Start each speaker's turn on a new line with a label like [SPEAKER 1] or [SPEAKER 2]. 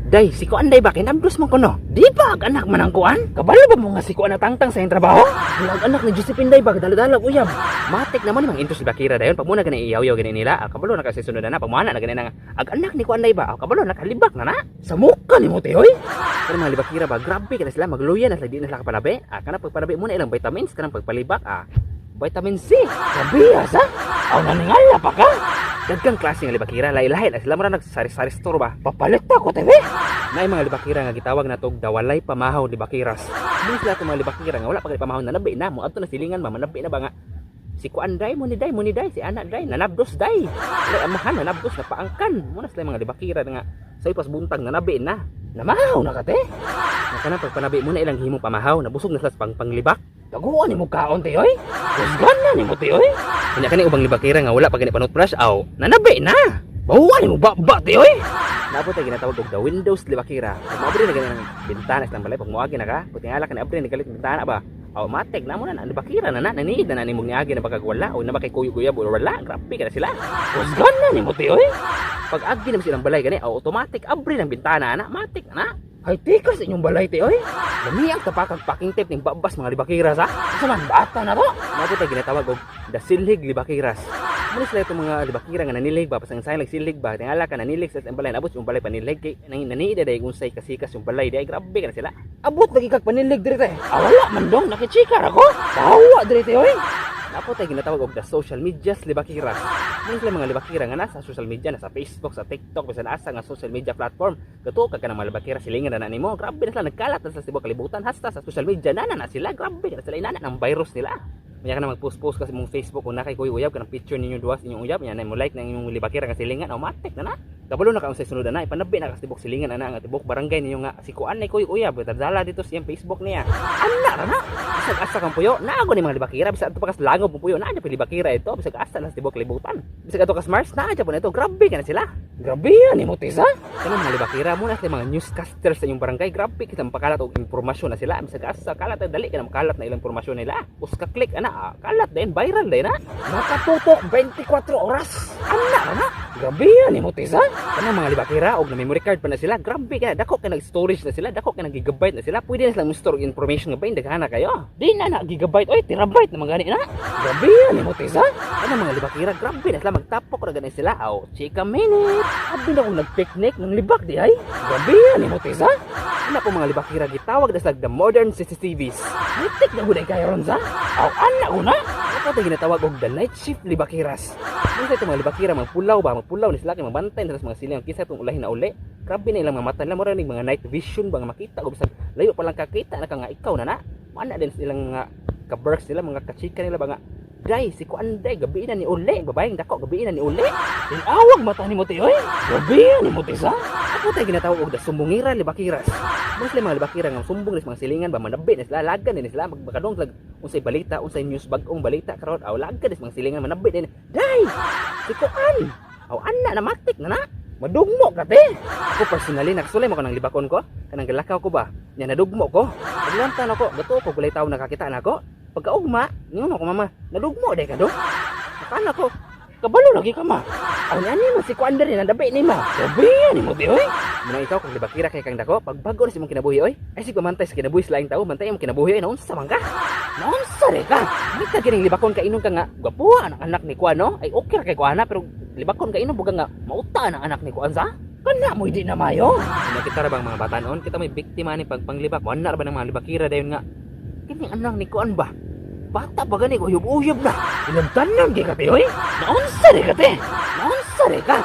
[SPEAKER 1] Day, si Kuan day ba kinabdos mo ko no? Di ba ag anak man ang Kuan? Kabalo ba mo nga si Kuan na tangtang sa iyong trabaho? Ag anak ni Josephine day ba dala-dala uyab. Matik naman mang intos si Bakira dayon pag muna gani iyaw-yaw gani nila. Kabalo na kasi sunod na pag mana na gani na ag anak ni Kuan day ba? Kabalo nakalibak na na. Sa mukha ni mo tiyoy. Pero mga libakira ba grabe kana sila magluya na di na sila kapalabi. Kana pagpalabi muna ilang vitamins kanang pagpalibak vitamin C. Kabiyas ha? Aw naningala pa ka? Daghang klase nga libakira, lahi-lahi na sila mura nagsari-sari store ba. Papalit pa ko TV. Nay mga libakira nga gitawag na tog dawalay pamahaw libakiras. Mo sila tong mga libakira nga wala pa kay pamahaw na nabi na mo adto na silingan ba manabi na ba nga. Si Kuan day mo ni day si anak day nanabdos day. Lay amahan nanabdos na paangkan. Mo na sila mga libakira nga sa ipas buntag na nabi na. Namahaw na kate. Nakana pagpanabi mo na ilang himo pamahaw nabusog na sila sa panglibak. Taguan ni mo kaon tiyoy. Kusgan na ni mo tiyoy. Kanya kani ubang libakira nga wala pa gani panot brush aw nanabi na. Bawa ni mo ba tiyoy. Dapat ay ginatawag og the Windows libakira. Kung maabri na ganang bintana sa balay pag muagi na ka, puting ala ka na abri ni galit bintana ba. Automatic na mo na libakira na naniid na nani mong niagi na pagkagwala o na makikuyo-kuya o wala. Grabe ka na sila. Kusgan na ni mo tiyoy. Pag agi na silang balay gani, automatic abri ng bintana na, matik na. Ay tikas inyong balay tiyoy. Lami ang tapakag packing tape ning babas mga libakiras ha. Saman bata na to. Dapat ay ginatawag og the silhig libakiras. Muna sila itong mga libakira nga nanilig ba pasang sayang nagsilig ba tingala ka nanilig sa balay abot yung balay panilig kay naniida day unsay kasikas yung balay day grabe ka na sila abot lagi kag panilig diri te wala man dong nakichikar ako tawa diri te oy dapat ay ginatawag og the social medias libakira muna sila mga libakira nga nasa social media nasa Facebook sa TikTok bisan asa nga social media platform kato ka ka mga libakira silingan na nimo grabe na sila nagkalat na sa tibok kalibutan hasta sa social media na sila grabe na sila inana ng virus nila. Maya ka na mag-post kasi mong Facebook kung nakay kuy uyab ka ng picture ninyo duwas inyong uyab yan mo like na inyong libakira nga silingan automatic na kabalo na ka sa sunod na ipanabi na ka tibok silingan ana nga tibok barangay ninyo nga si Kuan nay kuy uyab tadala dito sa Facebook niya ana ra na bisag asa kang puyo naago ni mga libakira bisag ato pa kas langob mo puyo naa pa libakira ito bisag asa na tibok libutan bisag ato kas Mars naa po na ito grabe ka na sila grabe yan ni Mutisa kanang mga libakira muna sila mga newscasters sa inyong barangay grabe kita mapakalat og impormasyon na sila bisag asa kalat dali ka na makalat na ilang impormasyon nila uska click ana kalat din viral din ha nakatutok 24 oras ana na grabe yan ni Mutisa kanang mga libakira og na memory card pa na sila grabe ka dako ka nag storage na sila dako ka nag gigabyte na sila pwede na silang store information nga ba daghana kayo di na gigabyte oy terabyte na magani na grabe yan ni Mutisa kanang mga libakira grabe na sila magtapok ra gani sila aw chika minute abi na kung nag-picnic ng libak di ay grabe yan ni Mutisa ana po mga libakira gitawag na sila the modern CCTVs nitik na guday kayo ron sa aw ana una ito ginatawag og the night shift libakiras minsan itong mga libakira magpulaw ni sila kay mabantay na sa mga silang kisa itong ulahin na uli grabe na ilang mga mata nila mura ning mga night vision ba nga makita o bisag layo pa lang kakita na ka nga ikaw na mana din silang mga kaberks nila mga kachika nila ba nga day si Kuan day gabi na ni uli babaeng dako gabi na ni uli tinawag mata ni mo tiyoy gabi ni mo tisa ako tayo ginatawag og the sumbungira libakiras mostly mga libakira nga sumbong ni mga silingan ba manabi na sila lagan ni sila magmakadong lag unsay balita unsay news bag-ong balita karon aw lagan ni mga silingan manabi din day si Kuan aw anna na matik na madugmo ka te ako personally nagsulay mo kanang libakon ko kanang galakaw ko ba nya nadugmo ko paglantan ako gato ko gulay tawo nakakita na ako pagkaugma ningon ko mama nadugmo day ka do nakana ko kabalo lagi ka ma aw ni ani man si Kuan diri nadabi nimo gabi ni mo oy muna ikaw kung libakira kay kang dako pagbago na si mong kinabuhi oy ay sig pamantay sa kinabuhi sa laing tao mantay mo kinabuhi oy naunsa man ka naunsa re ka kita kining libakon ka inon ka nga gwapuha ang anak ni Kuan no ay okay ra kay Kuan pero libakon ka inon buga nga mauta ang anak ni Kuan sa kana mo di na mayo nakita ra bang mga batanon kita may biktima ni pagpanglibak wala ra ba ng mga libakira dayon nga kining anak ni Kuan ba bata ba gani uyab-uyab na ilang tanan kay ka te oy naunsa re ka te naunsa re ka